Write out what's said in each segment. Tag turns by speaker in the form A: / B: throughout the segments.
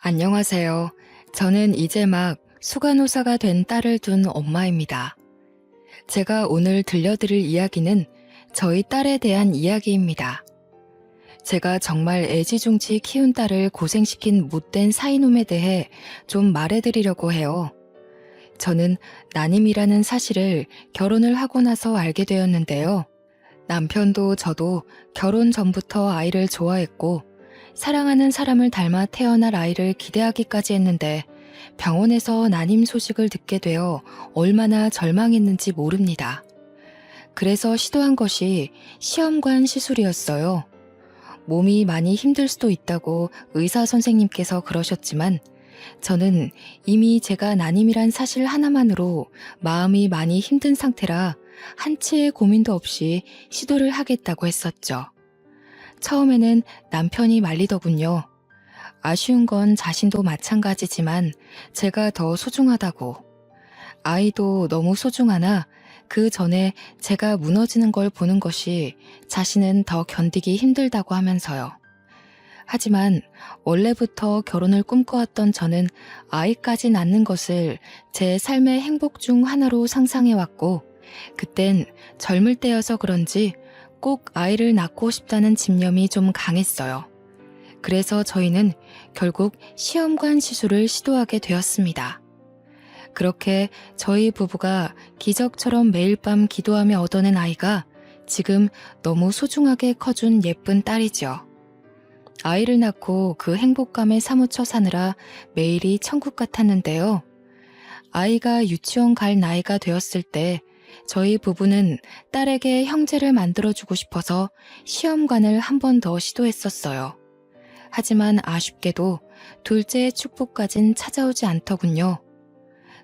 A: 안녕하세요. 저는 이제 막 수간호사가 된 딸을 둔 엄마입니다. 제가 오늘 들려드릴 이야기는 저희 딸에 대한 이야기입니다. 제가 정말 애지중지 키운 딸을 고생시킨 못된 사이놈에 대해 좀 말해드리려고 해요. 저는 난임이라는 사실을 결혼을 하고 나서 알게 되었는데요. 남편도 저도 결혼 전부터 아이를 좋아했고 사랑하는 사람을 닮아 태어날 아이를 기대하기까지 했는데 병원에서 난임 소식을 듣게 되어 얼마나 절망했는지 모릅니다. 그래서 시도한 것이 시험관 시술이었어요. 몸이 많이 힘들 수도 있다고 의사 선생님께서 그러셨지만 저는 이미 제가 난임이란 사실 하나만으로 마음이 많이 힘든 상태라 한치의 고민도 없이 시도를 하겠다고 했었죠. 처음에는 남편이 말리더군요. 아쉬운 건 자신도 마찬가지지만 제가 더 소중하다고. 아이도 너무 소중하나 그 전에 제가 무너지는 걸 보는 것이 자신은 더 견디기 힘들다고 하면서요. 하지만 원래부터 결혼을 꿈꿔왔던 저는 아이까지 낳는 것을 제 삶의 행복 중 하나로 상상해왔고 그땐 젊을 때여서 그런지 꼭 아이를 낳고 싶다는 집념이 좀 강했어요. 그래서 저희는 결국 시험관 시술을 시도하게 되었습니다. 그렇게 저희 부부가 기적처럼 매일 밤 기도하며 얻어낸 아이가 지금 너무 소중하게 커준 예쁜 딸이죠. 아이를 낳고 그 행복감에 사무쳐 사느라 매일이 천국 같았는데요. 아이가 유치원 갈 나이가 되었을 때 저희 부부는 딸에게 형제를 만들어주고 싶어서 시험관을 한 번 더 시도했었어요. 하지만 아쉽게도 둘째의 축복까진 찾아오지 않더군요.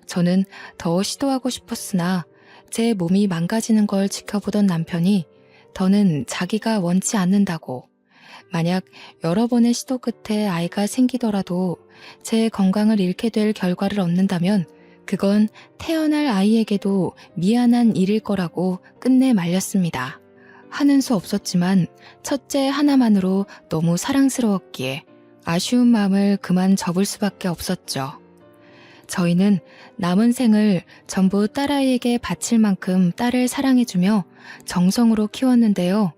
A: 저는 더 시도하고 싶었으나 제 몸이 망가지는 걸 지켜보던 남편이 더는 자기가 원치 않는다고 만약 여러 번의 시도 끝에 아이가 생기더라도 제 건강을 잃게 될 결과를 얻는다면 그건 태어날 아이에게도 미안한 일일 거라고 끝내 말렸습니다. 하는 수 없었지만 첫째 하나만으로 너무 사랑스러웠기에 아쉬운 마음을 그만 접을 수밖에 없었죠. 저희는 남은 생을 전부 딸아이에게 바칠 만큼 딸을 사랑해주며 정성으로 키웠는데요.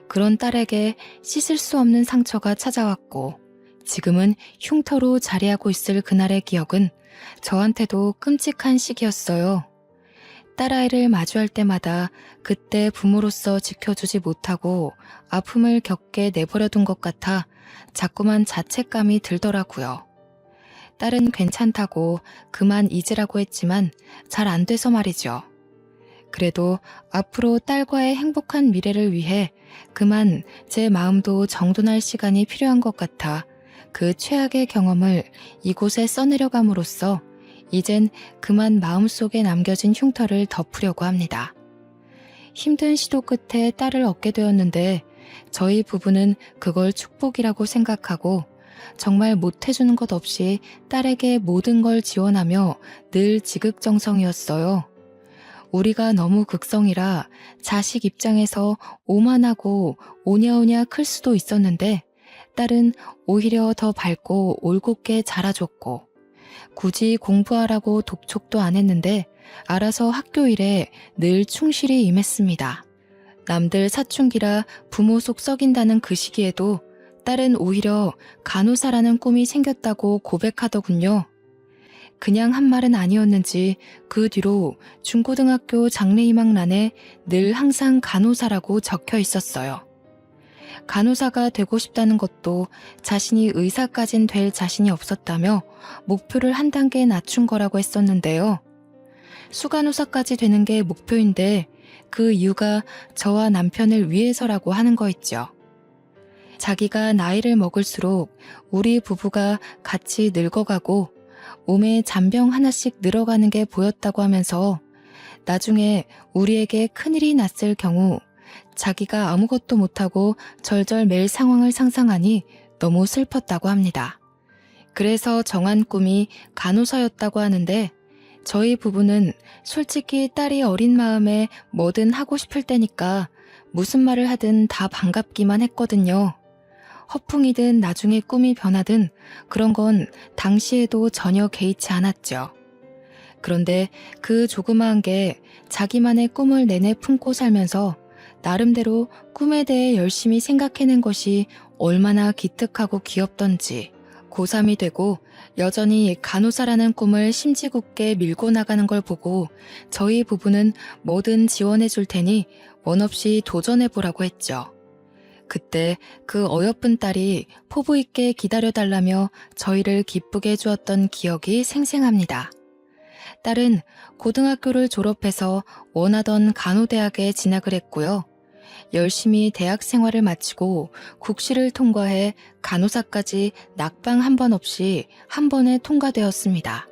A: 그런 딸에게 씻을 수 없는 상처가 찾아왔고 지금은 흉터로 자리하고 있을 그날의 기억은 저한테도 끔찍한 시기였어요. 딸아이를 마주할 때마다 그때 부모로서 지켜주지 못하고 아픔을 겪게 내버려둔 것 같아 자꾸만 자책감이 들더라고요. 딸은 괜찮다고 그만 잊으라고 했지만 잘 안 돼서 말이죠. 그래도 앞으로 딸과의 행복한 미래를 위해 그만 제 마음도 정돈할 시간이 필요한 것 같아 그 최악의 경험을 이곳에 써내려감으로써 이젠 그만 마음속에 남겨진 흉터를 덮으려고 합니다. 힘든 시도 끝에 딸을 얻게 되었는데 저희 부부는 그걸 축복이라고 생각하고 정말 못해주는 것 없이 딸에게 모든 걸 지원하며 늘 지극정성이었어요. 우리가 너무 극성이라 자식 입장에서 오만하고 오냐오냐 클 수도 있었는데 딸은 오히려 더 밝고 올곧게 자라줬고 굳이 공부하라고 독촉도 안 했는데 알아서 학교 일에 늘 충실히 임했습니다. 남들 사춘기라 부모 속 썩인다는 그 시기에도 딸은 오히려 간호사라는 꿈이 생겼다고 고백하더군요. 그냥 한 말은 아니었는지 그 뒤로 중고등학교 장래희망란에 늘 항상 간호사라고 적혀 있었어요. 간호사가 되고 싶다는 것도 자신이 의사까진 될 자신이 없었다며 목표를 한 단계 낮춘 거라고 했었는데요. 수간호사까지 되는 게 목표인데 그 이유가 저와 남편을 위해서라고 하는 거 있죠. 자기가 나이를 먹을수록 우리 부부가 같이 늙어가고 몸에 잔병 하나씩 늘어가는 게 보였다고 하면서 나중에 우리에게 큰일이 났을 경우 자기가 아무것도 못하고 절절 맬 상황을 상상하니 너무 슬펐다고 합니다. 그래서 정한 꿈이 간호사였다고 하는데 저희 부부는 솔직히 딸이 어린 마음에 뭐든 하고 싶을 때니까 무슨 말을 하든 다 반갑기만 했거든요. 허풍이든 나중에 꿈이 변하든 그런 건 당시에도 전혀 개의치 않았죠. 그런데 그 조그마한 게 자기만의 꿈을 내내 품고 살면서 나름대로 꿈에 대해 열심히 생각해낸 것이 얼마나 기특하고 귀엽던지, 고3이 되고 여전히 간호사라는 꿈을 심지궂게 밀고 나가는 걸 보고 저희 부부는 뭐든 지원해 줄 테니 원 없이 도전해 보라고 했죠. 그때 그 어여쁜 딸이 포부 있게 기다려달라며 저희를 기쁘게 해주었던 기억이 생생합니다. 딸은 고등학교를 졸업해서 원하던 간호대학에 진학을 했고요. 열심히 대학 생활을 마치고 국시를 통과해 간호사까지 낙방 한 번 없이 한 번에 통과되었습니다.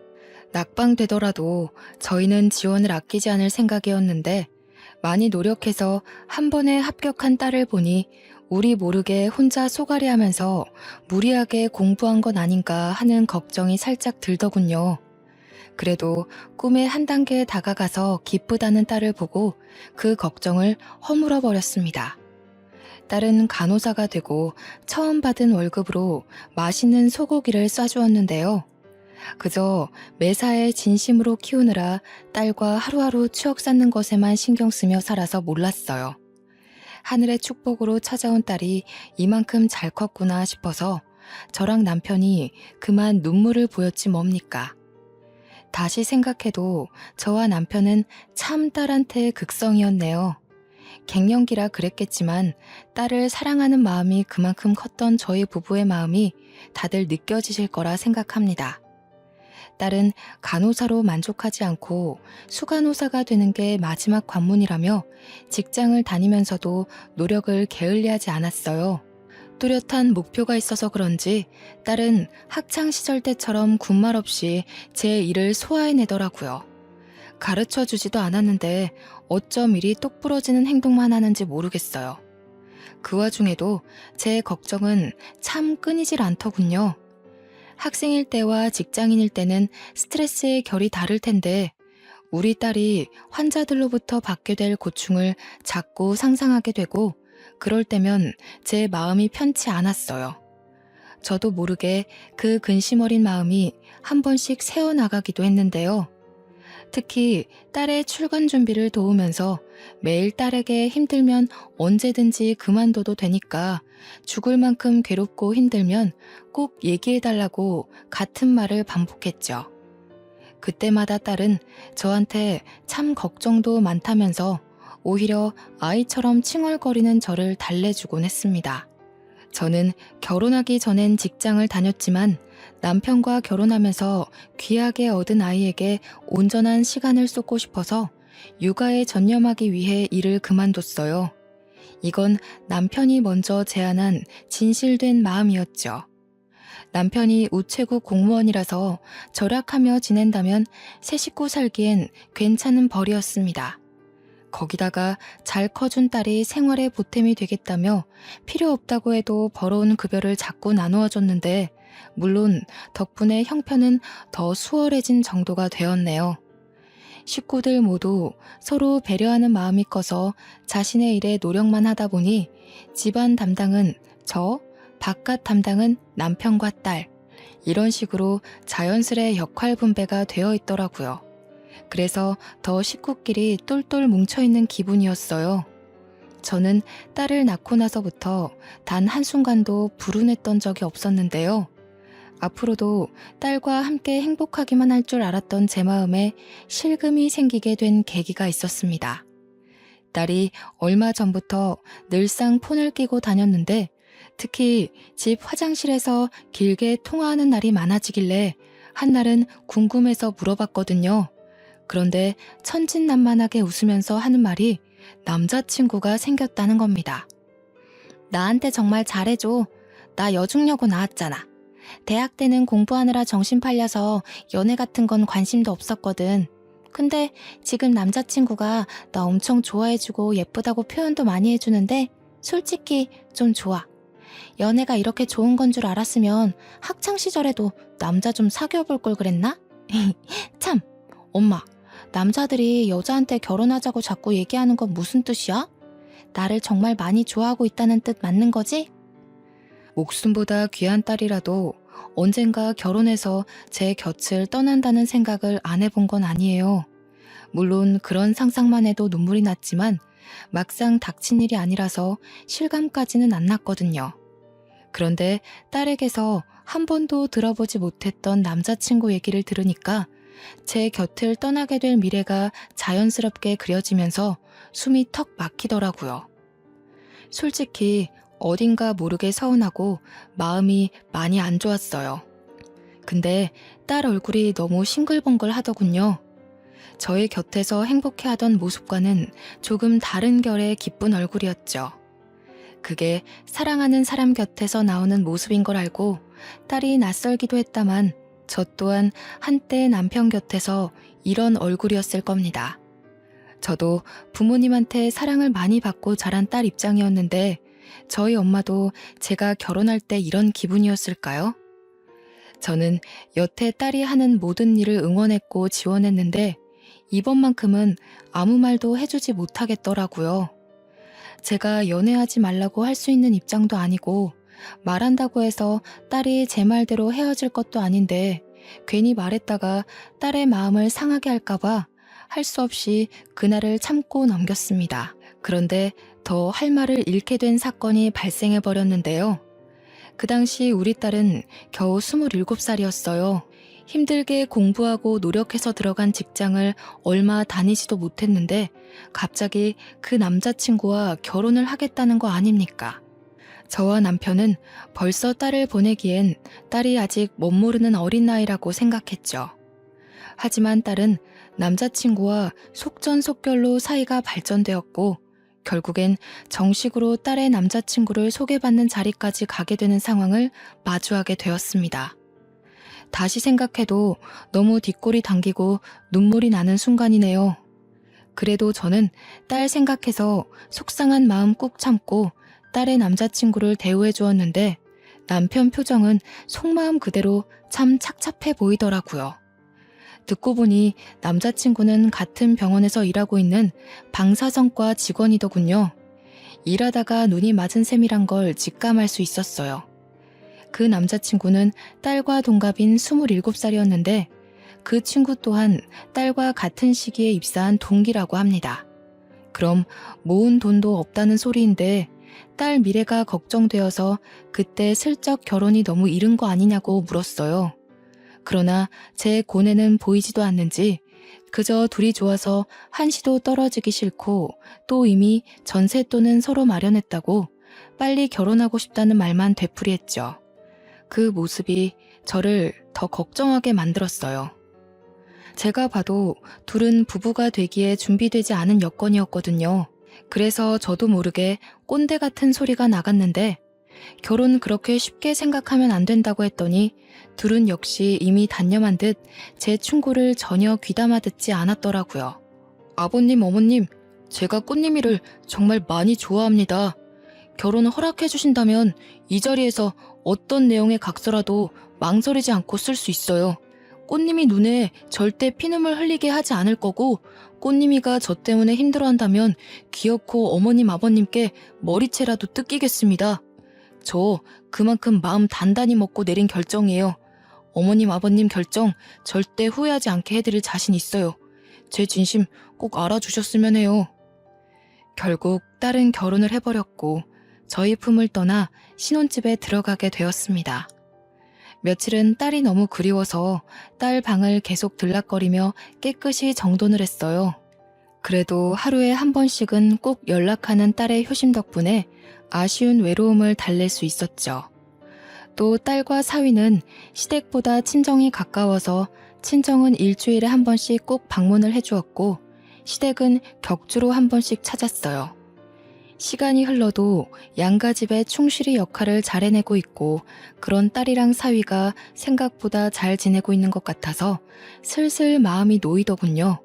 A: 낙방되더라도 저희는 지원을 아끼지 않을 생각이었는데 많이 노력해서 한 번에 합격한 딸을 보니 우리 모르게 혼자 쏘가리하면서 무리하게 공부한 건 아닌가 하는 걱정이 살짝 들더군요. 그래도 꿈에 한 단계 다가가서 기쁘다는 딸을 보고 그 걱정을 허물어 버렸습니다. 딸은 간호사가 되고 처음 받은 월급으로 맛있는 소고기를 싸주었는데요. 그저 매사에 진심으로 키우느라 딸과 하루하루 추억 쌓는 것에만 신경 쓰며 살아서 몰랐어요. 하늘의 축복으로 찾아온 딸이 이만큼 잘 컸구나 싶어서 저랑 남편이 그만 눈물을 보였지 뭡니까. 다시 생각해도 저와 남편은 참 딸한테 극성이었네요. 갱년기라 그랬겠지만 딸을 사랑하는 마음이 그만큼 컸던 저희 부부의 마음이 다들 느껴지실 거라 생각합니다. 딸은 간호사로 만족하지 않고 수간호사가 되는 게 마지막 관문이라며 직장을 다니면서도 노력을 게을리하지 않았어요. 뚜렷한 목표가 있어서 그런지 딸은 학창시절 때처럼 군말 없이 제 일을 소화해내더라고요. 가르쳐주지도 않았는데 어쩜 이리 똑부러지는 행동만 하는지 모르겠어요. 그 와중에도 제 걱정은 참 끊이질 않더군요. 학생일 때와 직장인일 때는 스트레스의 결이 다를 텐데 우리 딸이 환자들로부터 받게 될 고충을 자꾸 상상하게 되고 그럴 때면 제 마음이 편치 않았어요. 저도 모르게 그 근심 어린 마음이 한 번씩 새어나가기도 했는데요. 특히 딸의 출근 준비를 도우면서 매일 딸에게 힘들면 언제든지 그만둬도 되니까 죽을 만큼 괴롭고 힘들면 꼭 얘기해달라고 같은 말을 반복했죠. 그때마다 딸은 저한테 참 걱정도 많다면서 오히려 아이처럼 칭얼거리는 저를 달래주곤 했습니다. 저는 결혼하기 전엔 직장을 다녔지만 남편과 결혼하면서 귀하게 얻은 아이에게 온전한 시간을 쏟고 싶어서 육아에 전념하기 위해 일을 그만뒀어요. 이건 남편이 먼저 제안한 진실된 마음이었죠. 남편이 우체국 공무원이라서 절약하며 지낸다면 새 식구 살기엔 괜찮은 벌이었습니다. 거기다가 잘 커준 딸이 생활에 보탬이 되겠다며 필요 없다고 해도 벌어온 급여를 자꾸 나누어 줬는데 물론 덕분에 형편은 더 수월해진 정도가 되었네요. 식구들 모두 서로 배려하는 마음이 커서 자신의 일에 노력만 하다 보니 집안 담당은 저, 바깥 담당은 남편과 딸, 이런 식으로 자연스레 역할 분배가 되어 있더라고요. 그래서 더 식구끼리 똘똘 뭉쳐있는 기분이었어요. 저는 딸을 낳고 나서부터 단 한순간도 불운했던 적이 없었는데요. 앞으로도 딸과 함께 행복하기만 할 줄 알았던 제 마음에 실금이 생기게 된 계기가 있었습니다. 딸이 얼마 전부터 늘상 폰을 끼고 다녔는데 특히 집 화장실에서 길게 통화하는 날이 많아지길래 한날은 궁금해서 물어봤거든요. 그런데 천진난만하게 웃으면서 하는 말이 남자친구가 생겼다는 겁니다. 나한테 정말 잘해줘. 나 여중여고 나왔잖아. 대학 때는 공부하느라 정신 팔려서 연애 같은 건 관심도 없었거든. 근데 지금 남자친구가 나 엄청 좋아해주고 예쁘다고 표현도 많이 해주는데 솔직히 좀 좋아. 연애가 이렇게 좋은 건 줄 알았으면 학창시절에도 남자 좀 사귀어볼 걸 그랬나? 참, 엄마. 남자들이 여자한테 결혼하자고 자꾸 얘기하는 건 무슨 뜻이야? 나를 정말 많이 좋아하고 있다는 뜻 맞는 거지? 목숨보다 귀한 딸이라도 언젠가 결혼해서 제 곁을 떠난다는 생각을 안 해본 건 아니에요. 물론 그런 상상만 해도 눈물이 났지만 막상 닥친 일이 아니라서 실감까지는 안 났거든요. 그런데 딸에게서 한 번도 들어보지 못했던 남자친구 얘기를 들으니까 제 곁을 떠나게 될 미래가 자연스럽게 그려지면서 숨이 턱 막히더라고요. 솔직히 어딘가 모르게 서운하고 마음이 많이 안 좋았어요. 근데 딸 얼굴이 너무 싱글벙글 하더군요. 저의 곁에서 행복해하던 모습과는 조금 다른 결의 기쁜 얼굴이었죠. 그게 사랑하는 사람 곁에서 나오는 모습인 걸 알고 딸이 낯설기도 했다만 저 또한 한때 남편 곁에서 이런 얼굴이었을 겁니다. 저도 부모님한테 사랑을 많이 받고 자란 딸 입장이었는데 저희 엄마도 제가 결혼할 때 이런 기분이었을까요? 저는 여태 딸이 하는 모든 일을 응원했고 지원했는데 이번만큼은 아무 말도 해주지 못하겠더라고요. 제가 연애하지 말라고 할 수 있는 입장도 아니고 말한다고 해서 딸이 제 말대로 헤어질 것도 아닌데 괜히 말했다가 딸의 마음을 상하게 할까봐 할 수 없이 그날을 참고 넘겼습니다. 그런데 더 할 말을 잃게 된 사건이 발생해 버렸는데요. 그 당시 우리 딸은 겨우 27살이었어요. 힘들게 공부하고 노력해서 들어간 직장을 얼마 다니지도 못했는데 갑자기 그 남자친구와 결혼을 하겠다는 거 아닙니까? 저와 남편은 벌써 딸을 보내기엔 딸이 아직 멋모르는 어린 나이라고 생각했죠. 하지만 딸은 남자친구와 속전속결로 사이가 발전되었고 결국엔 정식으로 딸의 남자친구를 소개받는 자리까지 가게 되는 상황을 마주하게 되었습니다. 다시 생각해도 너무 뒷골이 당기고 눈물이 나는 순간이네요. 그래도 저는 딸 생각해서 속상한 마음 꾹 참고 딸의 남자친구를 대우해 주었는데 남편 표정은 속마음 그대로 참 착잡해 보이더라고요. 듣고 보니 남자친구는 같은 병원에서 일하고 있는 방사선과 직원이더군요. 일하다가 눈이 맞은 셈이란 걸 직감할 수 있었어요. 그 남자친구는 딸과 동갑인 27살이었는데 그 친구 또한 딸과 같은 시기에 입사한 동기라고 합니다. 그럼 모은 돈도 없다는 소리인데 딸 미래가 걱정되어서 그때 슬쩍 결혼이 너무 이른 거 아니냐고 물었어요. 그러나 제 고뇌는 보이지도 않는지 그저 둘이 좋아서 한시도 떨어지기 싫고 또 이미 전셋돈은 서로 마련했다고 빨리 결혼하고 싶다는 말만 되풀이했죠. 그 모습이 저를 더 걱정하게 만들었어요. 제가 봐도 둘은 부부가 되기에 준비되지 않은 여건이었거든요. 그래서 저도 모르게 꼰대 같은 소리가 나갔는데 결혼 그렇게 쉽게 생각하면 안 된다고 했더니 둘은 역시 이미 단념한 듯 제 충고를 전혀 귀담아 듣지 않았더라고요. 아버님, 어머님, 제가 꽃님이를 정말 많이 좋아합니다. 결혼을 허락해 주신다면 이 자리에서 어떤 내용의 각서라도 망설이지 않고 쓸 수 있어요. 꽃님이 눈에 절대 피눈물 흘리게 하지 않을 거고 꽃님이가 저 때문에 힘들어한다면 기어코 어머님, 아버님께 머리채라도 뜯기겠습니다. 저 그만큼 마음 단단히 먹고 내린 결정이에요. 어머님, 아버님 결정 절대 후회하지 않게 해드릴 자신 있어요. 제 진심 꼭 알아주셨으면 해요. 결국 딸은 결혼을 해버렸고 저희 품을 떠나 신혼집에 들어가게 되었습니다. 며칠은 딸이 너무 그리워서 딸 방을 계속 들락거리며 깨끗이 정돈을 했어요. 그래도 하루에 한 번씩은 꼭 연락하는 딸의 효심 덕분에 아쉬운 외로움을 달랠 수 있었죠. 또 딸과 사위는 시댁보다 친정이 가까워서 친정은 일주일에 한 번씩 꼭 방문을 해주었고 시댁은 격주로 한 번씩 찾았어요. 시간이 흘러도 양가 집의 충실히 역할을 잘 해내고 있고 그런 딸이랑 사위가 생각보다 잘 지내고 있는 것 같아서 슬슬 마음이 놓이더군요.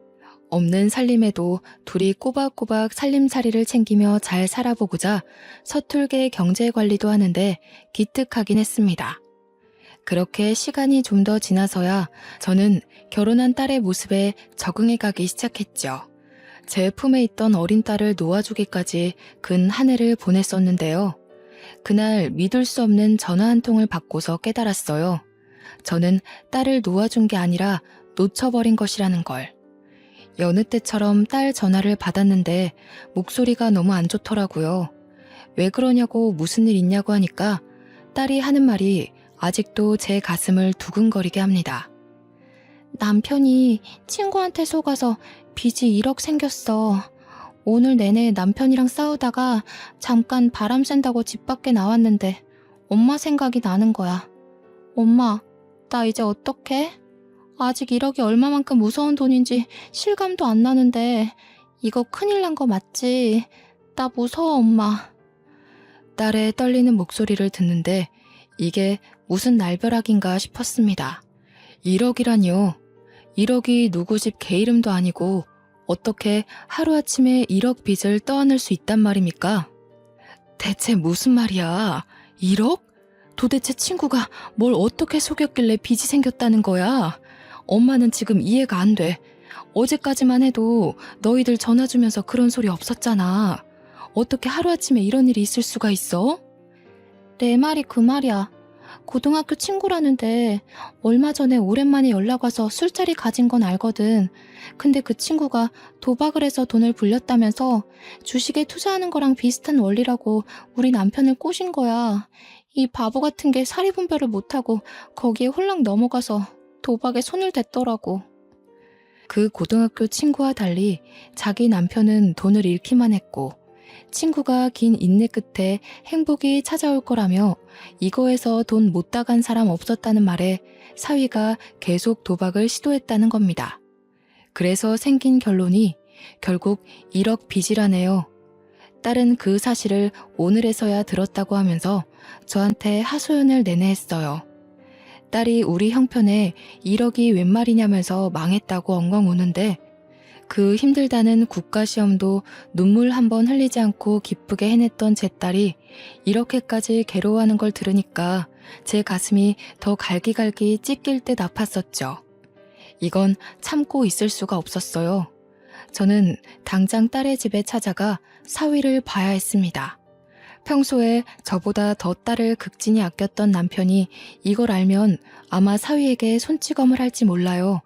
A: 없는 살림에도 둘이 꼬박꼬박 살림살이를 챙기며 잘 살아보고자 서툴게 경제관리도 하는데 기특하긴 했습니다. 그렇게 시간이 좀 더 지나서야 저는 결혼한 딸의 모습에 적응해가기 시작했죠. 제 품에 있던 어린 딸을 놓아주기까지 근 한 해를 보냈었는데요. 그날 믿을 수 없는 전화 한 통을 받고서 깨달았어요. 저는 딸을 놓아준 게 아니라 놓쳐버린 것이라는 걸. 여느 때처럼 딸 전화를 받았는데 목소리가 너무 안 좋더라고요. 왜 그러냐고 무슨 일 있냐고 하니까 딸이 하는 말이 아직도 제 가슴을 두근거리게 합니다. 남편이 친구한테 속아서 빚이 1억 생겼어. 오늘 내내 남편이랑 싸우다가 잠깐 바람 쐰다고 집 밖에 나왔는데 엄마 생각이 나는 거야. 엄마, 나 이제 어떡해? 아직 1억이 얼마만큼 무서운 돈인지 실감도 안 나는데 이거 큰일 난 거 맞지? 나 무서워, 엄마. 딸의 떨리는 목소리를 듣는데 이게 무슨 날벼락인가 싶었습니다. 1억이라니요. 1억이 누구 집 개 이름도 아니고 어떻게 하루아침에 1억 빚을 떠안을 수 있단 말입니까? 대체 무슨 말이야? 1억? 도대체 친구가 뭘 어떻게 속였길래 빚이 생겼다는 거야? 엄마는 지금 이해가 안 돼. 어제까지만 해도 너희들 전화 주면서 그런 소리 없었잖아. 어떻게 하루아침에 이런 일이 있을 수가 있어? 내 말이 그 말이야. 고등학교 친구라는데 얼마 전에 오랜만에 연락 와서 술자리 가진 건 알거든. 근데 그 친구가 도박을 해서 돈을 불렸다면서 주식에 투자하는 거랑 비슷한 원리라고 우리 남편을 꼬신 거야. 이 바보 같은 게 사리분별을 못하고 거기에 홀랑 넘어가서 도박에 손을 댔더라고. 그 고등학교 친구와 달리 자기 남편은 돈을 잃기만 했고 친구가 긴 인내 끝에 행복이 찾아올 거라며 이거에서 돈 못 따간 사람 없었다는 말에 사위가 계속 도박을 시도했다는 겁니다. 그래서 생긴 결론이 결국 1억 빚이라네요. 딸은 그 사실을 오늘에서야 들었다고 하면서 저한테 하소연을 내내 했어요. 딸이 우리 형편에 1억이 웬 말이냐면서 망했다고 엉엉 우는데 그 힘들다는 국가시험도 눈물 한 번 흘리지 않고 기쁘게 해냈던 제 딸이 이렇게까지 괴로워하는 걸 들으니까 제 가슴이 더 갈기갈기 찢길 듯 아팠었죠. 이건 참고 있을 수가 없었어요. 저는 당장 딸의 집에 찾아가 사위를 봐야 했습니다. 평소에 저보다 더 딸을 극진히 아꼈던 남편이 이걸 알면 아마 사위에게 손찌검을 할지 몰라요.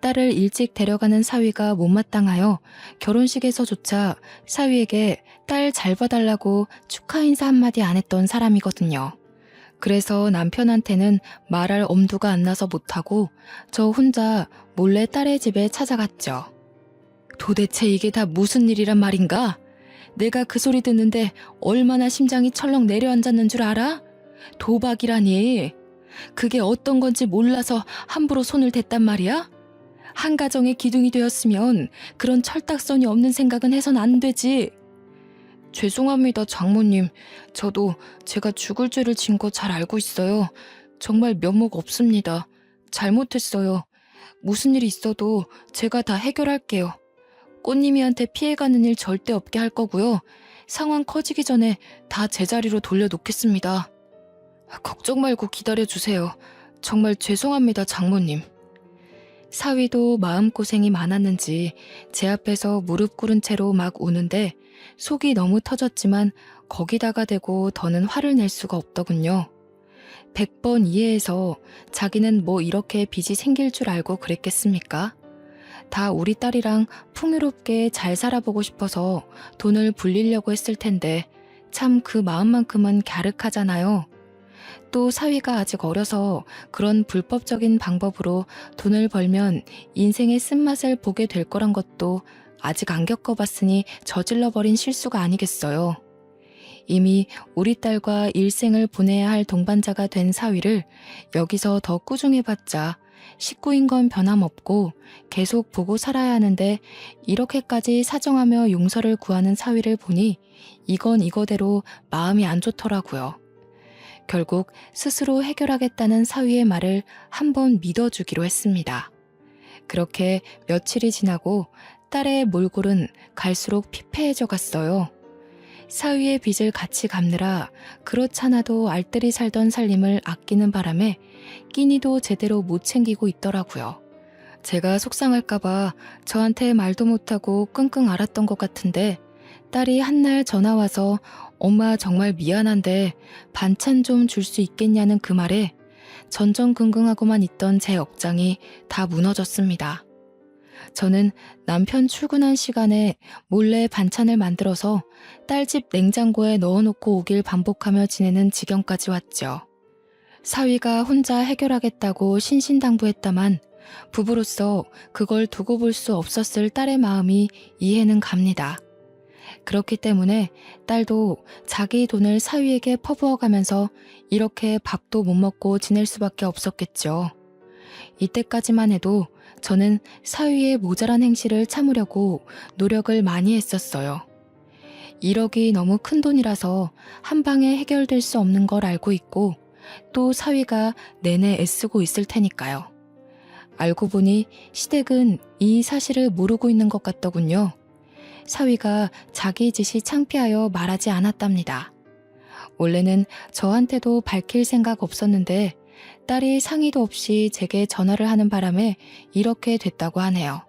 A: 딸을 일찍 데려가는 사위가 못마땅하여 결혼식에서조차 사위에게 딸 잘 봐달라고 축하 인사 한마디 안 했던 사람이거든요. 그래서 남편한테는 말할 엄두가 안 나서 못하고 저 혼자 몰래 딸의 집에 찾아갔죠. 도대체 이게 다 무슨 일이란 말인가? 내가 그 소리 듣는데 얼마나 심장이 철렁 내려앉았는 줄 알아? 도박이라니. 그게 어떤 건지 몰라서 함부로 손을 댔단 말이야? 한 가정의 기둥이 되었으면 그런 철딱선이 없는 생각은 해선 안 되지. 죄송합니다, 장모님. 저도 제가 죽을 죄를 진 거 잘 알고 있어요. 정말 면목 없습니다. 잘못했어요. 무슨 일이 있어도 제가 다 해결할게요. 꽃님이한테 피해가는 일 절대 없게 할 거고요. 상황 커지기 전에 다 제자리로 돌려놓겠습니다. 걱정 말고 기다려주세요. 정말 죄송합니다, 장모님. 사위도 마음고생이 많았는지 제 앞에서 무릎 꿇은 채로 막 우는데 속이 너무 터졌지만 거기다가 대고 더는 화를 낼 수가 없더군요. 100번 이해해서 자기는 뭐 이렇게 빚이 생길 줄 알고 그랬겠습니까? 다 우리 딸이랑 풍요롭게 잘 살아보고 싶어서 돈을 불리려고 했을 텐데 참 그 마음만큼은 갸륵하잖아요. 또 사위가 아직 어려서 그런 불법적인 방법으로 돈을 벌면 인생의 쓴맛을 보게 될 거란 것도 아직 안 겪어봤으니 저질러버린 실수가 아니겠어요. 이미 우리 딸과 일생을 보내야 할 동반자가 된 사위를 여기서 더 꾸중해봤자 식구인 건 변함없고 계속 보고 살아야 하는데 이렇게까지 사정하며 용서를 구하는 사위를 보니 이건 이거대로 마음이 안 좋더라고요. 결국 스스로 해결하겠다는 사위의 말을 한번 믿어주기로 했습니다. 그렇게 며칠이 지나고 딸의 몰골은 갈수록 피폐해져 갔어요. 사위의 빚을 같이 갚느라 그렇잖아도 알뜰히 살던 살림을 아끼는 바람에 끼니도 제대로 못 챙기고 있더라고요. 제가 속상할까봐 저한테 말도 못하고 끙끙 앓았던 것 같은데 딸이 한날 전화 와서 엄마 정말 미안한데 반찬 좀 줄 수 있겠냐는 그 말에 전전긍긍하고만 있던 제 억장이 다 무너졌습니다. 저는 남편 출근한 시간에 몰래 반찬을 만들어서 딸집 냉장고에 넣어놓고 오길 반복하며 지내는 지경까지 왔죠. 사위가 혼자 해결하겠다고 신신당부했다만 부부로서 그걸 두고 볼 수 없었을 딸의 마음이 이해는 갑니다. 그렇기 때문에 딸도 자기 돈을 사위에게 퍼부어가면서 이렇게 밥도 못 먹고 지낼 수밖에 없었겠죠. 이때까지만 해도 저는 사위의 모자란 행실을 참으려고 노력을 많이 했었어요. 1억이 너무 큰 돈이라서 한 방에 해결될 수 없는 걸 알고 있고 또 사위가 내내 애쓰고 있을 테니까요. 알고 보니 시댁은 이 사실을 모르고 있는 것 같더군요. 사위가 자기 짓이 창피하여 말하지 않았답니다. 원래는 저한테도 밝힐 생각 없었는데 딸이 상의도 없이 제게 전화를 하는 바람에 이렇게 됐다고 하네요.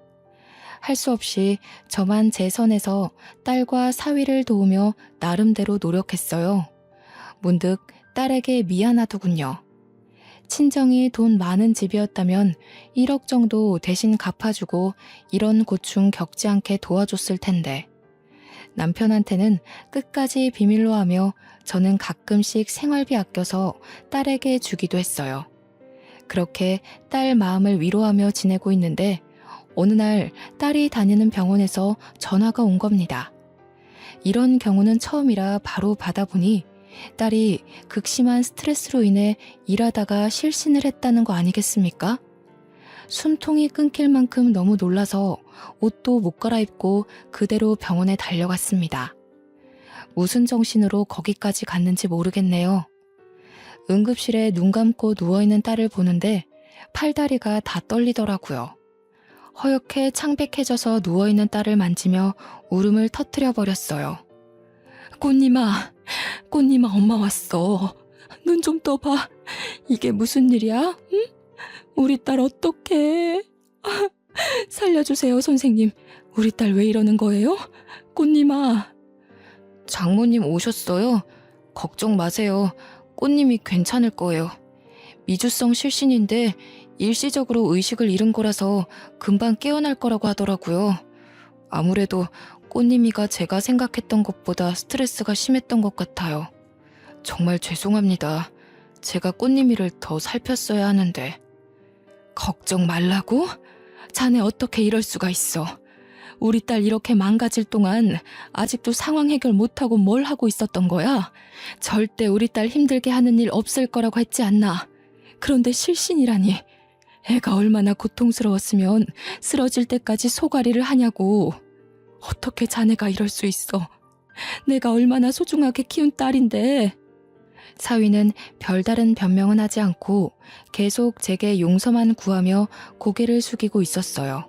A: 할 수 없이 저만 제 선에서 딸과 사위를 도우며 나름대로 노력했어요. 문득 딸에게 미안하더군요. 친정이 돈 많은 집이었다면 1억 정도 대신 갚아주고 이런 고충 겪지 않게 도와줬을 텐데 남편한테는 끝까지 비밀로 하며 저는 가끔씩 생활비 아껴서 딸에게 주기도 했어요. 그렇게 딸 마음을 위로하며 지내고 있는데 어느 날 딸이 다니는 병원에서 전화가 온 겁니다. 이런 경우는 처음이라 바로 받아보니 딸이 극심한 스트레스로 인해 일하다가 실신을 했다는 거 아니겠습니까? 숨통이 끊길 만큼 너무 놀라서 옷도 못 갈아입고 그대로 병원에 달려갔습니다. 무슨 정신으로 거기까지 갔는지 모르겠네요. 응급실에 눈 감고 누워있는 딸을 보는데 팔다리가 다 떨리더라고요. 허옇게 창백해져서 누워있는 딸을 만지며 울음을 터뜨려 버렸어요. 꽃님아, 꽃님아 엄마 왔어. 눈 좀 떠봐. 이게 무슨 일이야? 응? 우리 딸 어떡해? 살려주세요 선생님. 우리 딸 왜 이러는 거예요? 꽃님아. 장모님 오셨어요? 걱정 마세요. 꽃님이 괜찮을 거예요. 미주성 실신인데 일시적으로 의식을 잃은 거라서 금방 깨어날 거라고 하더라고요. 아무래도 꽃님이가 제가 생각했던 것보다 스트레스가 심했던 것 같아요. 정말 죄송합니다. 제가 꽃님이를 더 살폈어야 하는데. 걱정 말라고? 자네 어떻게 이럴 수가 있어. 우리 딸 이렇게 망가질 동안 아직도 상황 해결 못하고 뭘 하고 있었던 거야? 절대 우리 딸 힘들게 하는 일 없을 거라고 했지 않나. 그런데 실신이라니. 애가 얼마나 고통스러웠으면 쓰러질 때까지 소가리를 하냐고. 어떻게 자네가 이럴 수 있어. 내가 얼마나 소중하게 키운 딸인데. 사위는 별다른 변명은 하지 않고 계속 제게 용서만 구하며 고개를 숙이고 있었어요.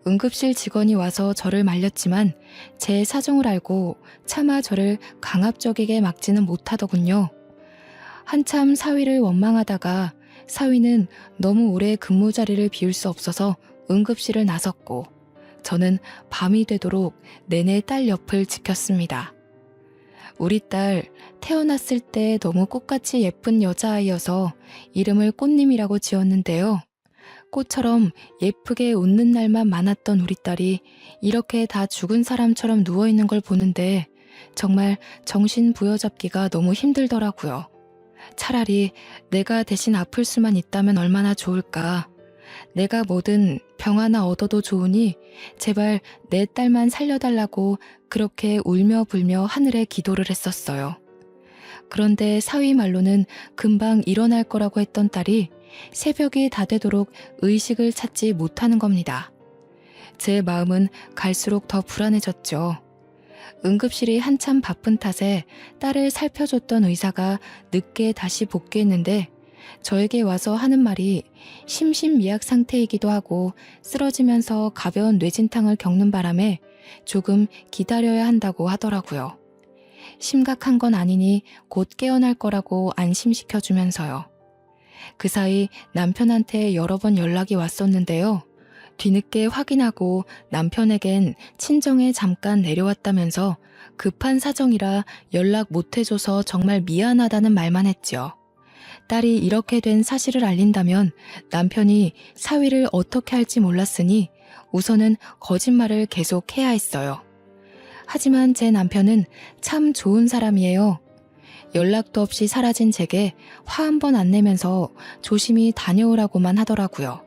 A: 응급실 직원이 와서 저를 말렸지만 제 사정을 알고 차마 저를 강압적이게 막지는 못하더군요. 한참 사위를 원망하다가 사위는 너무 오래 근무 자리를 비울 수 없어서 응급실을 나섰고 저는 밤이 되도록 내내 딸 옆을 지켰습니다. 우리 딸 태어났을 때 너무 꽃같이 예쁜 여자아이여서 이름을 꽃님이라고 지었는데요. 꽃처럼 예쁘게 웃는 날만 많았던 우리 딸이 이렇게 다 죽은 사람처럼 누워있는 걸 보는데 정말 정신 부여잡기가 너무 힘들더라고요. 차라리 내가 대신 아플 수만 있다면 얼마나 좋을까. 내가 뭐든 병 하나 얻어도 좋으니 제발 내 딸만 살려달라고 그렇게 울며 불며 하늘에 기도를 했었어요. 그런데 사위 말로는 금방 일어날 거라고 했던 딸이 새벽이 다 되도록 의식을 찾지 못하는 겁니다. 제 마음은 갈수록 더 불안해졌죠. 응급실이 한참 바쁜 탓에 딸을 살펴줬던 의사가 늦게 다시 복귀했는데 저에게 와서 하는 말이 심신미약 상태이기도 하고 쓰러지면서 가벼운 뇌진탕을 겪는 바람에 조금 기다려야 한다고 하더라고요. 심각한 건 아니니 곧 깨어날 거라고 안심시켜주면서요. 그 사이 남편한테 여러 번 연락이 왔었는데요. 뒤늦게 확인하고 남편에겐 친정에 잠깐 내려왔다면서 급한 사정이라 연락 못해줘서 정말 미안하다는 말만 했죠. 딸이 이렇게 된 사실을 알린다면 남편이 사위를 어떻게 할지 몰랐으니 우선은 거짓말을 계속 해야 했어요. 하지만 제 남편은 참 좋은 사람이에요. 연락도 없이 사라진 제게 화 한 번 안 내면서 조심히 다녀오라고만 하더라고요.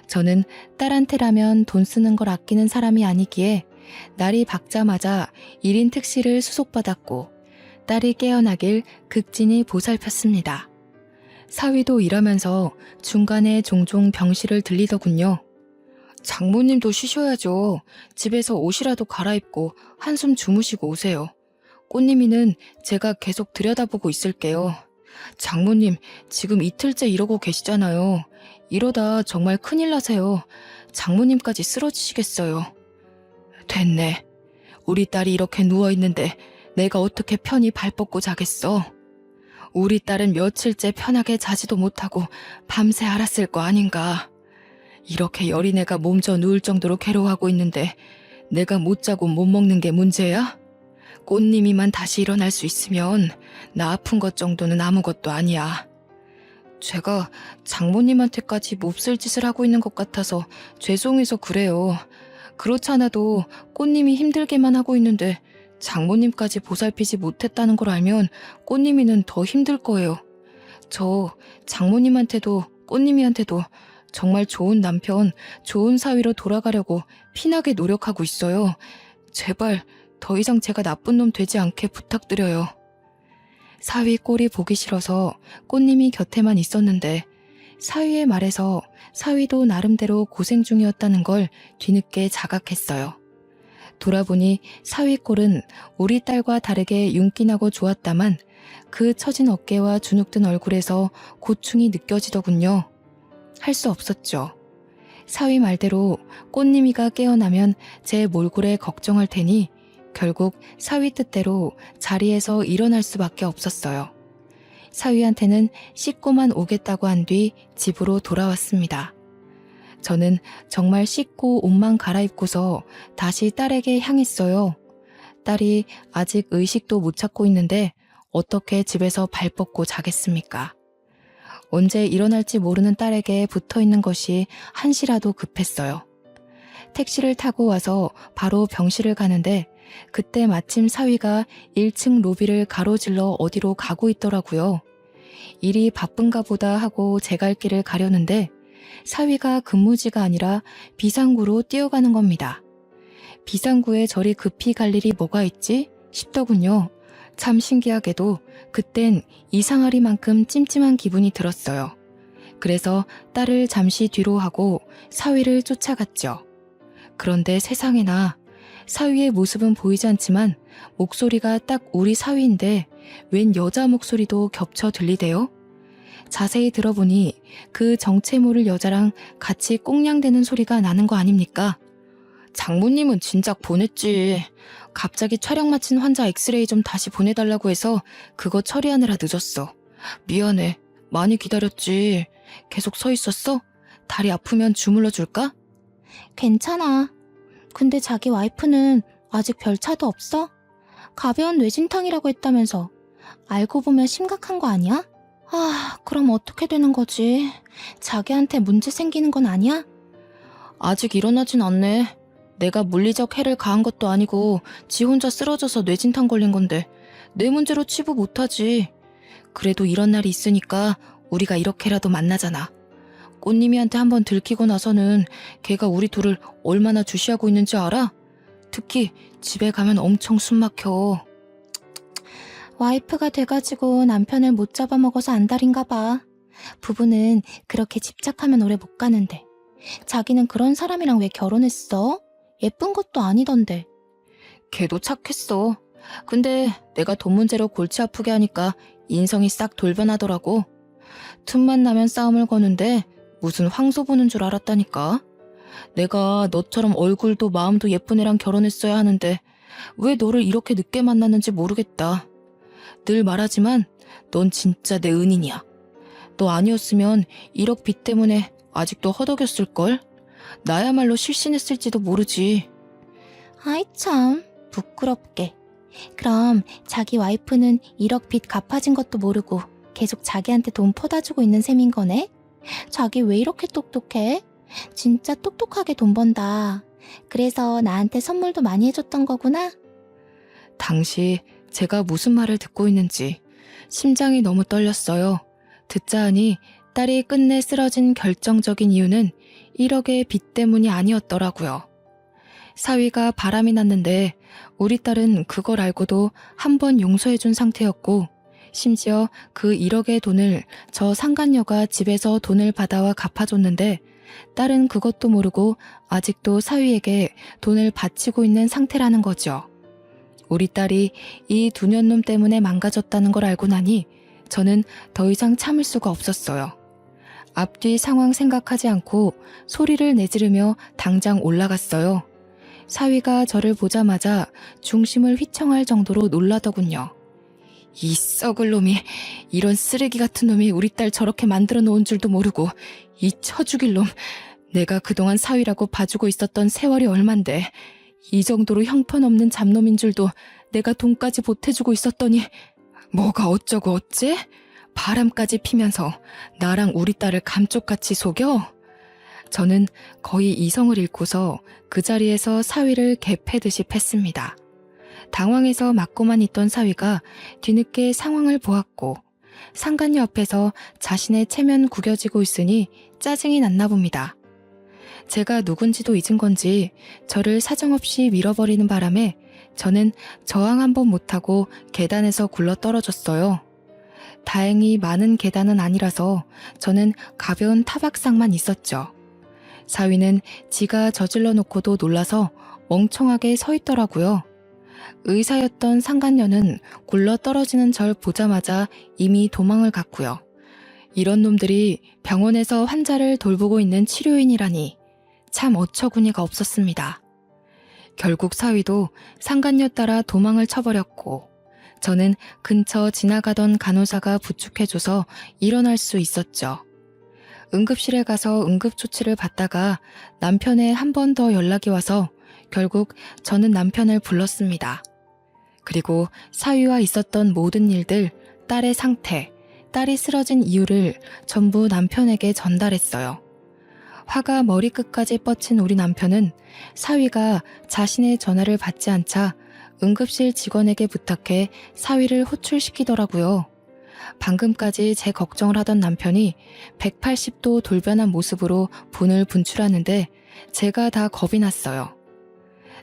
A: 저는 딸한테라면 돈 쓰는 걸 아끼는 사람이 아니기에 날이 밝자마자 1인 택시를 수속받았고 딸이 깨어나길 극진히 보살폈습니다. 사위도 일하면서 중간에 종종 병실을 들리더군요. 장모님도 쉬셔야죠. 집에서 옷이라도 갈아입고 한숨 주무시고 오세요. 꽃님이는 제가 계속 들여다보고 있을게요. 장모님, 지금 이틀째 이러고 계시잖아요. 이러다 정말 큰일 나세요. 장모님까지 쓰러지시겠어요. 됐네. 우리 딸이 이렇게 누워있는데 내가 어떻게 편히 발 뻗고 자겠어. 우리 딸은 며칠째 편하게 자지도 못하고 밤새 앓았을 거 아닌가. 이렇게 여린애가 몸져 누울 정도로 괴로워하고 있는데 내가 못 자고 못 먹는 게 문제야? 꽃님이만 다시 일어날 수 있으면 나 아픈 것 정도는 아무것도 아니야. 제가 장모님한테까지 몹쓸 짓을 하고 있는 것 같아서 죄송해서 그래요. 그렇지 않아도 꽃님이 힘들게만 하고 있는데 장모님까지 보살피지 못했다는 걸 알면 꽃님이는 더 힘들 거예요. 저 장모님한테도 꽃님이한테도 정말 좋은 남편, 좋은 사위로 돌아가려고 피나게 노력하고 있어요. 제발 더 이상 제가 나쁜 놈 되지 않게 부탁드려요. 사위 꼴이 보기 싫어서 꽃님이 곁에만 있었는데 사위의 말에서 사위도 나름대로 고생 중이었다는 걸 뒤늦게 자각했어요. 돌아보니 사위 꼴은 우리 딸과 다르게 윤기나고 좋았다만 그 처진 어깨와 주눅든 얼굴에서 고충이 느껴지더군요. 할 수 없었죠. 사위 말대로 꽃님이가 깨어나면 제 몰골에 걱정할 테니 결국 사위 뜻대로 자리에서 일어날 수밖에 없었어요. 사위한테는 씻고만 오겠다고 한 뒤 집으로 돌아왔습니다. 저는 정말 씻고 옷만 갈아입고서 다시 딸에게 향했어요. 딸이 아직 의식도 못 찾고 있는데 어떻게 집에서 발 뻗고 자겠습니까? 언제 일어날지 모르는 딸에게 붙어있는 것이 한시라도 급했어요. 택시를 타고 와서 바로 병실을 가는데 그때 마침 사위가 1층 로비를 가로질러 어디로 가고 있더라고요. 일이 바쁜가 보다 하고 제 갈 길을 가려는데 사위가 근무지가 아니라 비상구로 뛰어가는 겁니다. 비상구에 저리 급히 갈 일이 뭐가 있지 싶더군요. 참 신기하게도 그땐 이상하리만큼 찜찜한 기분이 들었어요. 그래서 딸을 잠시 뒤로 하고 사위를 쫓아갔죠. 그런데 세상에나 사위의 모습은 보이지 않지만 목소리가 딱 우리 사위인데 웬 여자 목소리도 겹쳐 들리대요? 자세히 들어보니 그 정체 모를 여자랑 같이 꽁냥대는 소리가 나는 거 아닙니까? 장모님은 진작 보냈지. 갑자기 촬영 마친 환자 엑스레이 좀 다시 보내달라고 해서 그거 처리하느라 늦었어. 미안해. 많이 기다렸지. 계속 서 있었어? 다리 아프면 주물러 줄까?
B: 괜찮아. 근데 자기 와이프는 아직 별 차도 없어? 가벼운 뇌진탕이라고 했다면서. 알고 보면 심각한 거 아니야? 아, 그럼 어떻게 되는 거지? 자기한테 문제 생기는 건 아니야?
A: 아직 일어나진 않네. 내가 물리적 해를 가한 것도 아니고 지 혼자 쓰러져서 뇌진탕 걸린 건데 내 문제로 치부 못하지. 그래도 이런 날이 있으니까 우리가 이렇게라도 만나잖아. 꽃님이한테 한번 들키고 나서는 걔가 우리 둘을 얼마나 주시하고 있는지 알아? 특히 집에 가면 엄청 숨 막혀.
B: 와이프가 돼가지고 남편을 못 잡아먹어서 안달인가 봐. 부부는 그렇게 집착하면 오래 못 가는데. 자기는 그런 사람이랑 왜 결혼했어? 예쁜 것도 아니던데.
A: 걔도 착했어. 근데 내가 돈 문제로 골치 아프게 하니까 인성이 싹 돌변하더라고. 틈만 나면 싸움을 거는데 무슨 황소 보는 줄 알았다니까. 내가 너처럼 얼굴도 마음도 예쁜 애랑 결혼했어야 하는데 왜 너를 이렇게 늦게 만났는지 모르겠다. 늘 말하지만 넌 진짜 내 은인이야. 너 아니었으면 1억 빚 때문에 아직도 허덕였을걸? 나야말로 실신했을지도 모르지.
B: 아이 참, 부끄럽게. 그럼 자기 와이프는 1억 빚 갚아진 것도 모르고 계속 자기한테 돈 퍼다 주고 있는 셈인 거네? 자기 왜 이렇게 똑똑해? 진짜 똑똑하게 돈 번다. 그래서 나한테 선물도 많이 해줬던 거구나?
A: 당시 제가 무슨 말을 듣고 있는지 심장이 너무 떨렸어요. 듣자 하니 딸이 끝내 쓰러진 결정적인 이유는 1억의 빚 때문이 아니었더라고요. 사위가 바람이 났는데 우리 딸은 그걸 알고도 한 번 용서해준 상태였고 심지어 그 1억의 돈을 저 상간녀가 집에서 돈을 받아와 갚아줬는데 딸은 그것도 모르고 아직도 사위에게 돈을 바치고 있는 상태라는 거죠. 우리 딸이 이 두 년놈 때문에 망가졌다는 걸 알고 나니 저는 더 이상 참을 수가 없었어요. 앞뒤 상황 생각하지 않고 소리를 내지르며 당장 올라갔어요. 사위가 저를 보자마자 중심을 휘청할 정도로 놀라더군요. 이 썩을 놈이, 이런 쓰레기 같은 놈이 우리 딸 저렇게 만들어 놓은 줄도 모르고, 이 처죽일 놈, 내가 그동안 사위라고 봐주고 있었던 세월이 얼만데 이 정도로 형편없는 잡놈인 줄도 내가 돈까지 보태주고 있었더니 뭐가 어쩌고 어째? 바람까지 피면서 나랑 우리 딸을 감쪽같이 속여? 저는 거의 이성을 잃고서 그 자리에서 사위를 개 패듯이 팼습니다. 당황해서 맞고만 있던 사위가 뒤늦게 상황을 보았고 상간녀 앞에서 자신의 체면 구겨지고 있으니 짜증이 났나 봅니다. 제가 누군지도 잊은 건지 저를 사정없이 밀어버리는 바람에 저는 저항 한번 못하고 계단에서 굴러 떨어졌어요. 다행히 많은 계단은 아니라서 저는 가벼운 타박상만 있었죠. 사위는 지가 저질러 놓고도 놀라서 멍청하게 서 있더라고요. 의사였던 상간녀는 굴러 떨어지는 절 보자마자 이미 도망을 갔고요. 이런 놈들이 병원에서 환자를 돌보고 있는 치료인이라니 참 어처구니가 없었습니다. 결국 사위도 상간녀 따라 도망을 쳐버렸고 저는 근처 지나가던 간호사가 부축해줘서 일어날 수 있었죠. 응급실에 가서 응급조치를 받다가 남편의 한 번 더 연락이 와서 결국 저는 남편을 불렀습니다. 그리고 사위와 있었던 모든 일들, 딸의 상태, 딸이 쓰러진 이유를 전부 남편에게 전달했어요. 화가 머리끝까지 뻗친 우리 남편은 사위가 자신의 전화를 받지 않자 응급실 직원에게 부탁해 사위를 호출시키더라고요. 방금까지 제 걱정을 하던 남편이 180도 돌변한 모습으로 분을 분출하는데 제가 다 겁이 났어요.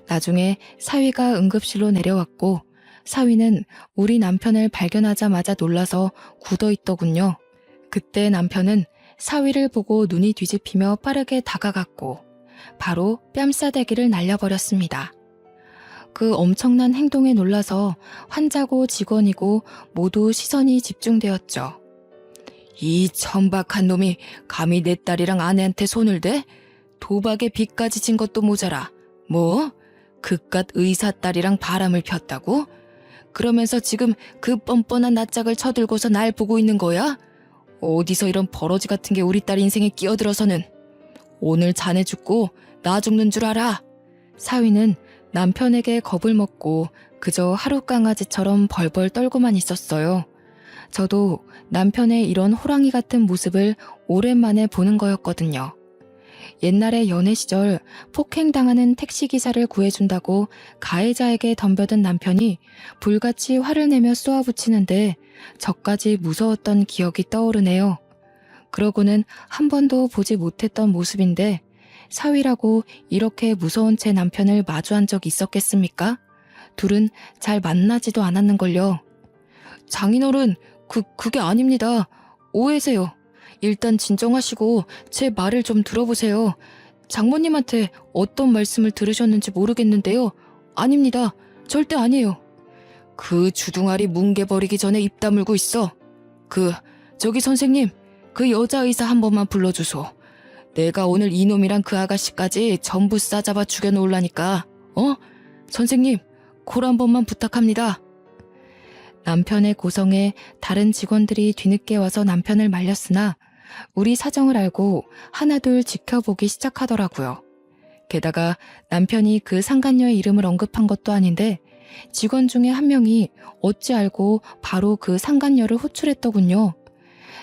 A: 나중에 사위가 응급실로 내려왔고 사위는 우리 남편을 발견하자마자 놀라서 굳어있더군요. 그때 남편은 사위를 보고 눈이 뒤집히며 빠르게 다가갔고 바로 뺨싸대기를 날려버렸습니다. 그 엄청난 행동에 놀라서 환자고 직원이고 모두 시선이 집중되었죠. 이 천박한 놈이 감히 내 딸이랑 아내한테 손을 대? 도박에 빚까지 진 것도 모자라. 뭐? 그깟 의사 딸이랑 바람을 폈다고? 그러면서 지금 그 뻔뻔한 낯짝을 쳐들고서 날 보고 있는 거야? 어디서 이런 버러지 같은 게 우리 딸 인생에 끼어들어서는. 오늘 자네 죽고 나 죽는 줄 알아. 사위는 남편에게 겁을 먹고 그저 하루 강아지처럼 벌벌 떨고만 있었어요. 저도 남편의 이런 호랑이 같은 모습을 오랜만에 보는 거였거든요. 옛날에 연애 시절 폭행당하는 택시기사를 구해준다고 가해자에게 덤벼든 남편이 불같이 화를 내며 쏘아붙이는데 저까지 무서웠던 기억이 떠오르네요. 그러고는 한 번도 보지 못했던 모습인데 사위라고 이렇게 무서운 제 남편을 마주한 적 있었겠습니까? 둘은 잘 만나지도 않았는걸요. 장인어른, 그게 아닙니다. 오해세요. 일단 진정하시고 제 말을 좀 들어보세요. 장모님한테 어떤 말씀을 들으셨는지 모르겠는데요. 아닙니다. 절대 아니에요. 그 주둥아리 뭉개버리기 전에 입 다물고 있어. 저기 선생님, 그 여자 의사 한 번만 불러주소. 내가 오늘 이놈이랑 그 아가씨까지 전부 싸잡아 죽여놓으려니까. 선생님, 콜 한 번만 부탁합니다. 남편의 고성에 다른 직원들이 뒤늦게 와서 남편을 말렸으나 우리 사정을 알고 하나둘 지켜보기 시작하더라고요. 게다가 남편이 그 상간녀의 이름을 언급한 것도 아닌데 직원 중에 한 명이 어찌 알고 바로 그 상간녀를 호출했더군요.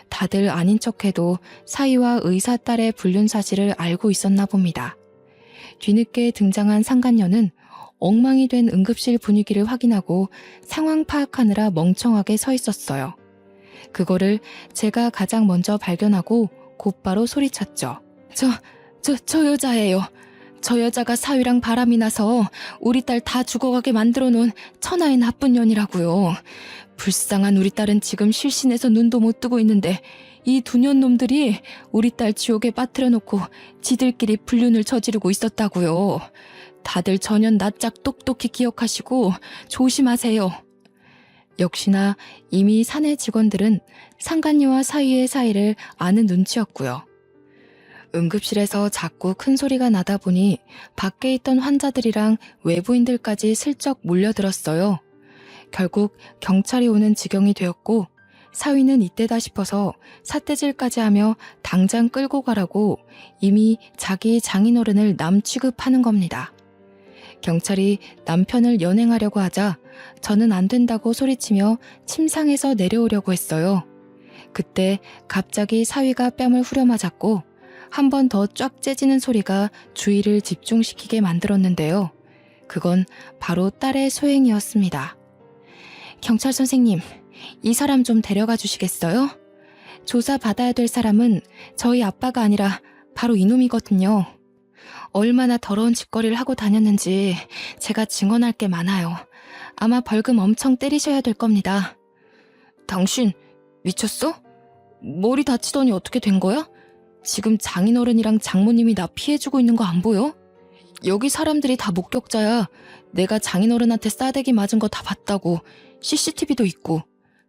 A: 다들 아닌 척해도 사위와 의사 딸의 불륜 사실을 알고 있었나 봅니다. 뒤늦게 등장한 상간녀는 엉망이 된 응급실 분위기를 확인하고 상황 파악하느라 멍청하게 서 있었어요. 그거를 제가 가장 먼저 발견하고 곧바로 소리쳤죠. 저 여자예요. 저 여자가 사위랑 바람이 나서 우리 딸 다 죽어가게 만들어 놓은 천하의 나쁜 년이라고요. 불쌍한 우리 딸은 지금 실신해서 눈도 못 뜨고 있는데 이 두 년놈들이 우리 딸 지옥에 빠뜨려 놓고 지들끼리 불륜을 저지르고 있었다고요. 다들 전연 낯짝 똑똑히 기억하시고 조심하세요. 역시나 이미 사내 직원들은 상간녀와 사위의 사이를 아는 눈치였고요. 응급실에서 자꾸 큰 소리가 나다 보니 밖에 있던 환자들이랑 외부인들까지 슬쩍 몰려들었어요. 결국 경찰이 오는 지경이 되었고 사위는 이때다 싶어서 삿대질까지 하며 당장 끌고 가라고 이미 자기 장인어른을 남 취급하는 겁니다. 경찰이 남편을 연행하려고 하자 저는 안 된다고 소리치며 침상에서 내려오려고 했어요. 그때 갑자기 사위가 뺨을 후려맞았고 한 번 더 쫙 째지는 소리가 주의를 집중시키게 만들었는데요. 그건 바로 딸의 소행이었습니다. 경찰 선생님, 이 사람 좀 데려가 주시겠어요? 조사받아야 될 사람은 저희 아빠가 아니라 바로 이놈이거든요. 얼마나 더러운 짓거리를 하고 다녔는지 제가 증언할 게 많아요. 아마 벌금 엄청 때리셔야 될 겁니다. 당신 미쳤어? 머리 다치더니 어떻게 된 거야? 지금 장인어른이랑 장모님이 나 피해주고 있는 거 안 보여? 여기 사람들이 다 목격자야. 내가 장인어른한테 싸대기 맞은 거 다 봤다고. CCTV도 있고.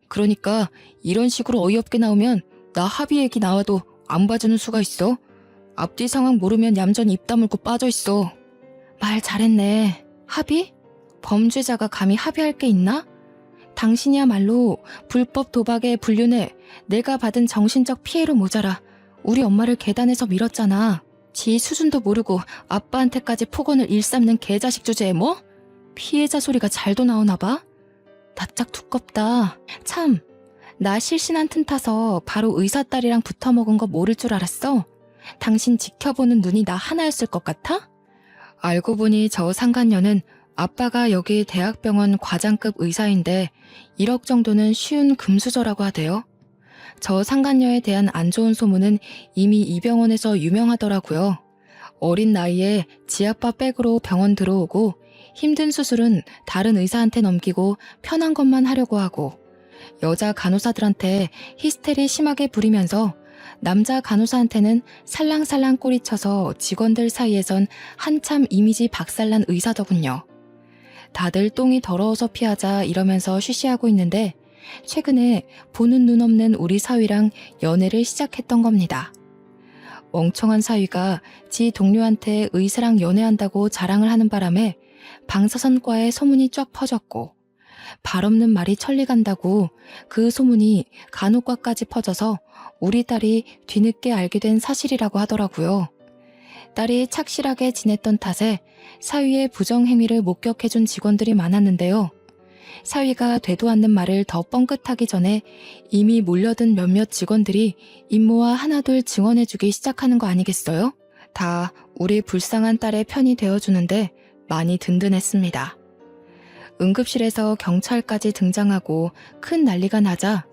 A: 그러니까 이런 식으로 어이없게 나오면 나 합의 얘기 나와도 안 봐주는 수가 있어. 앞뒤 상황 모르면 얌전히 입 다물고 빠져있어. 말 잘했네. 합의? 범죄자가 감히 합의할 게 있나? 당신이야말로 불법 도박에 불륜해 내가 받은 정신적 피해로 모자라 우리 엄마를 계단에서 밀었잖아. 지 수준도 모르고 아빠한테까지 폭언을 일삼는 개자식 주제에 뭐? 피해자 소리가 잘도 나오나 봐? 낯짝 두껍다. 참, 나 실신한 틈 타서 바로 의사 딸이랑 붙어먹은 거 모를 줄 알았어? 당신 지켜보는 눈이 나 하나였을 것 같아? 알고 보니 저 상간녀는 아빠가 여기 대학병원 과장급 의사인데 1억 정도는 쉬운 금수저라고 하대요. 저 상간녀에 대한 안 좋은 소문은 이미 이 병원에서 유명하더라고요. 어린 나이에 지아빠 백으로 병원 들어오고 힘든 수술은 다른 의사한테 넘기고 편한 것만 하려고 하고 여자 간호사들한테 히스테리 심하게 부리면서 남자 간호사한테는 살랑살랑 꼬리쳐서 직원들 사이에선 한참 이미지 박살난 의사더군요. 다들 똥이 더러워서 피하자 이러면서 쉬쉬하고 있는데 최근에 보는 눈 없는 우리 사위랑 연애를 시작했던 겁니다. 멍청한 사위가 지 동료한테 의사랑 연애한다고 자랑을 하는 바람에 방사선과의 소문이 쫙 퍼졌고 발 없는 말이 천리 간다고 그 소문이 간호과까지 퍼져서 우리 딸이 뒤늦게 알게 된 사실이라고 하더라고요. 딸이 착실하게 지냈던 탓에 사위의 부정행위를 목격해준 직원들이 많았는데요. 사위가 되도 않는 말을 더 뻥끗하기 전에 이미 몰려든 몇몇 직원들이 임모와 하나둘 증언해주기 시작하는 거 아니겠어요? 다 우리 불쌍한 딸의 편이 되어주는데 많이 든든했습니다. 응급실에서 경찰까지 등장하고 큰 난리가 나자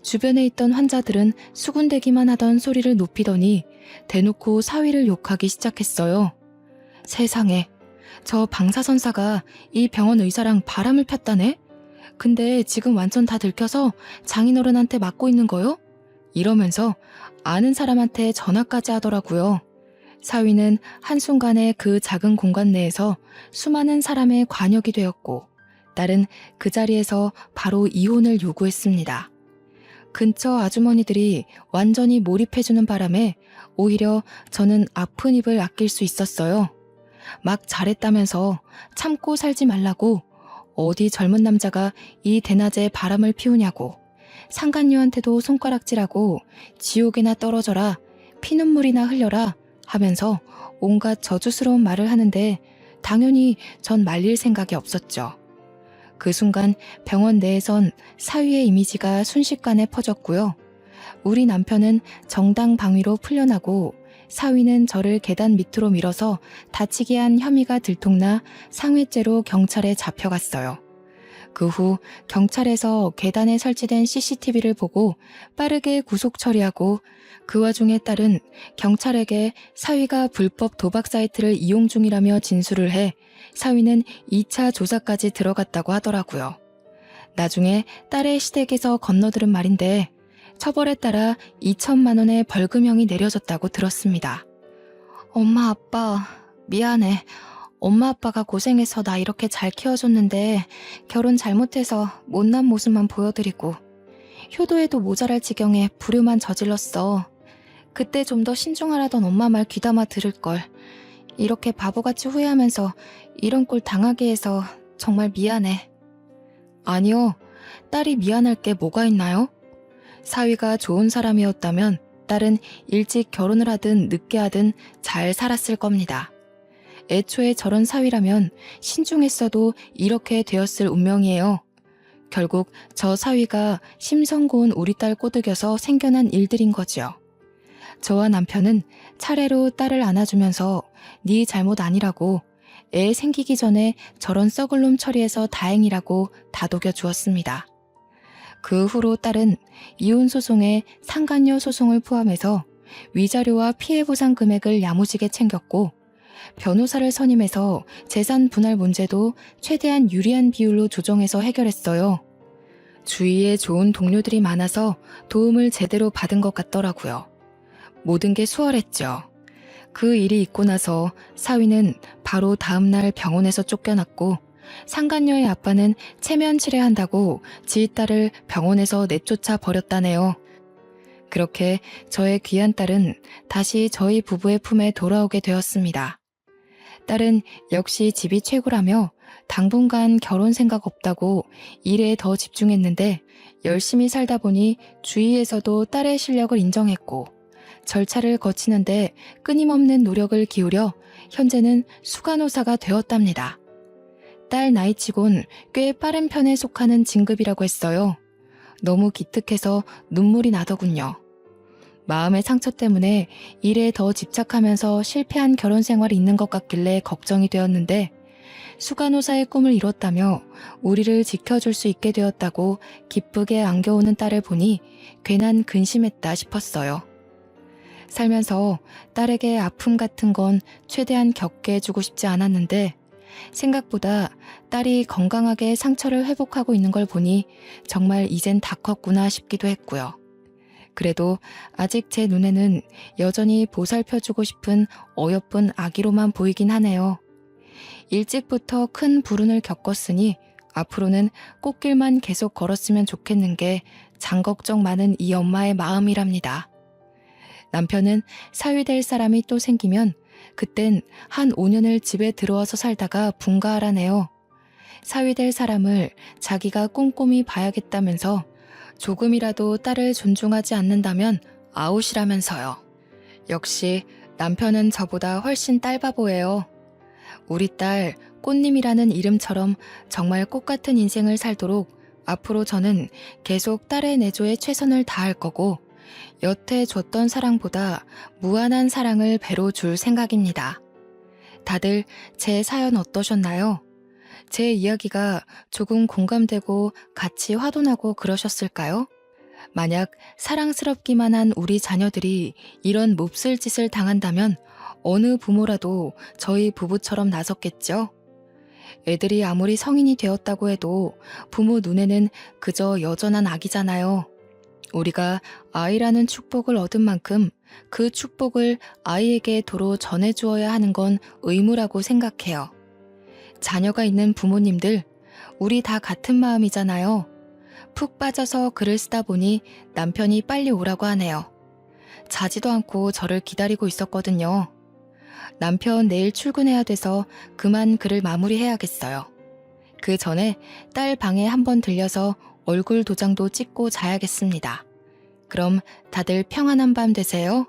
A: 주변에 있던 환자들은 수군대기만 하던 소리를 높이더니 대놓고 사위를 욕하기 시작했어요. 세상에, 저 방사선사가 이 병원 의사랑 바람을 폈다네? 근데 지금 완전 다 들켜서 장인어른한테 맞고 있는 거요? 이러면서 아는 사람한테 전화까지 하더라고요. 사위는 한순간에 그 작은 공간 내에서 수많은 사람의 관역이 되었고 딸은 그 자리에서 바로 이혼을 요구했습니다. 근처 아주머니들이 완전히 몰입해주는 바람에 오히려 저는 아픈 입을 아낄 수 있었어요. 막 잘했다면서 참고 살지 말라고 어디 젊은 남자가 이 대낮에 바람을 피우냐고
B: 상간녀한테도 손가락질하고 지옥에나 떨어져라, 피눈물이나 흘려라 하면서 온갖 저주스러운 말을 하는데 당연히 전 말릴 생각이 없었죠. 그 순간 병원 내에선 사위의 이미지가 순식간에 퍼졌고요. 우리 남편은 정당방위로 풀려나고 사위는 저를 계단 밑으로 밀어서 다치게 한 혐의가 들통나 상해죄로 경찰에 잡혀갔어요. 그 후 경찰에서 계단에 설치된 CCTV를 보고 빠르게 구속 처리하고 그 와중에 딸은 경찰에게 사위가 불법 도박 사이트를 이용 중이라며 진술을 해 사위는 2차 조사까지 들어갔다고 하더라고요. 나중에 딸의 시댁에서 건너들은 말인데 처벌에 따라 2천만 원의 벌금형이 내려졌다고 들었습니다. 엄마, 아빠, 미안해. 엄마, 아빠가 고생해서 나 이렇게 잘 키워줬는데 결혼 잘못해서 못난 모습만 보여드리고 효도에도 모자랄 지경에 불효만 저질렀어. 그때 좀 더 신중하라던 엄마 말 귀담아 들을걸. 이렇게 바보같이 후회하면서 이런 꼴 당하게 해서 정말 미안해. 아니요, 딸이 미안할 게 뭐가 있나요? 사위가 좋은 사람이었다면 딸은 일찍 결혼을 하든 늦게 하든 잘 살았을 겁니다. 애초에 저런 사위라면 신중했어도 이렇게 되었을 운명이에요. 결국 저 사위가 심성고운 우리 딸 꼬드겨서 생겨난 일들인 거지요. 저와 남편은 차례로 딸을 안아주면서 네 잘못 아니라고, 애 생기기 전에 저런 썩을 놈 처리해서 다행이라고 다독여 주었습니다. 그 후로 딸은 이혼 소송에 상간녀 소송을 포함해서 위자료와 피해보상 금액을 야무지게 챙겼고 변호사를 선임해서 재산 분할 문제도 최대한 유리한 비율로 조정해서 해결했어요. 주위에 좋은 동료들이 많아서 도움을 제대로 받은 것 같더라고요. 모든 게 수월했죠. 그 일이 있고 나서 사위는 바로 다음날 병원에서 쫓겨났고 상간녀의 아빠는 체면 치레한다고 지 딸을 병원에서 내쫓아 버렸다네요. 그렇게 저의 귀한 딸은 다시 저희 부부의 품에 돌아오게 되었습니다. 딸은 역시 집이 최고라며 당분간 결혼 생각 없다고 일에 더 집중했는데 열심히 살다 보니 주위에서도 딸의 실력을 인정했고 절차를 거치는데 끊임없는 노력을 기울여 현재는 수간호사가 되었답니다. 딸 나이치곤 꽤 빠른 편에 속하는 진급이라고 했어요. 너무 기특해서 눈물이 나더군요. 마음의 상처 때문에 일에 더 집착하면서 실패한 결혼 생활이 있는 것 같길래 걱정이 되었는데 수간호사의 꿈을 이뤘다며 우리를 지켜줄 수 있게 되었다고 기쁘게 안겨오는 딸을 보니 괜한 근심했다 싶었어요. 살면서 딸에게 아픔 같은 건 최대한 겪게 해주고 싶지 않았는데 생각보다 딸이 건강하게 상처를 회복하고 있는 걸 보니 정말 이젠 다 컸구나 싶기도 했고요. 그래도 아직 제 눈에는 여전히 보살펴주고 싶은 어여쁜 아기로만 보이긴 하네요. 일찍부터 큰 불운을 겪었으니 앞으로는 꽃길만 계속 걸었으면 좋겠는 게 장걱정 많은 이 엄마의 마음이랍니다. 남편은 사위 될 사람이 또 생기면 그땐 한 5년을 집에 들어와서 살다가 분가하라네요. 사위 될 사람을 자기가 꼼꼼히 봐야겠다면서 조금이라도 딸을 존중하지 않는다면 아웃이라면서요. 역시 남편은 저보다 훨씬 딸바보예요. 우리 딸 꽃님이라는 이름처럼 정말 꽃같은 인생을 살도록 앞으로 저는 계속 딸의 내조에 최선을 다할 거고 여태 줬던 사랑보다 무한한 사랑을 배로 줄 생각입니다. 다들 제 사연 어떠셨나요? 제 이야기가 조금 공감되고 같이 화도나고 그러셨을까요? 만약 사랑스럽기만 한 우리 자녀들이 이런 몹쓸 짓을 당한다면 어느 부모라도 저희 부부처럼 나섰겠죠? 애들이 아무리 성인이 되었다고 해도 부모 눈에는 그저 여전한 아기잖아요. 우리가 아이라는 축복을 얻은 만큼 그 축복을 아이에게 도로 전해주어야 하는 건 의무라고 생각해요. 자녀가 있는 부모님들, 우리 다 같은 마음이잖아요. 푹 빠져서 글을 쓰다 보니 남편이 빨리 오라고 하네요. 자지도 않고 저를 기다리고 있었거든요. 남편 내일 출근해야 돼서 그만 글을 마무리해야겠어요. 그 전에 딸 방에 한번 들려서
A: 얼굴 도장도 찍고 자야겠습니다. 그럼 다들 평안한 밤 되세요.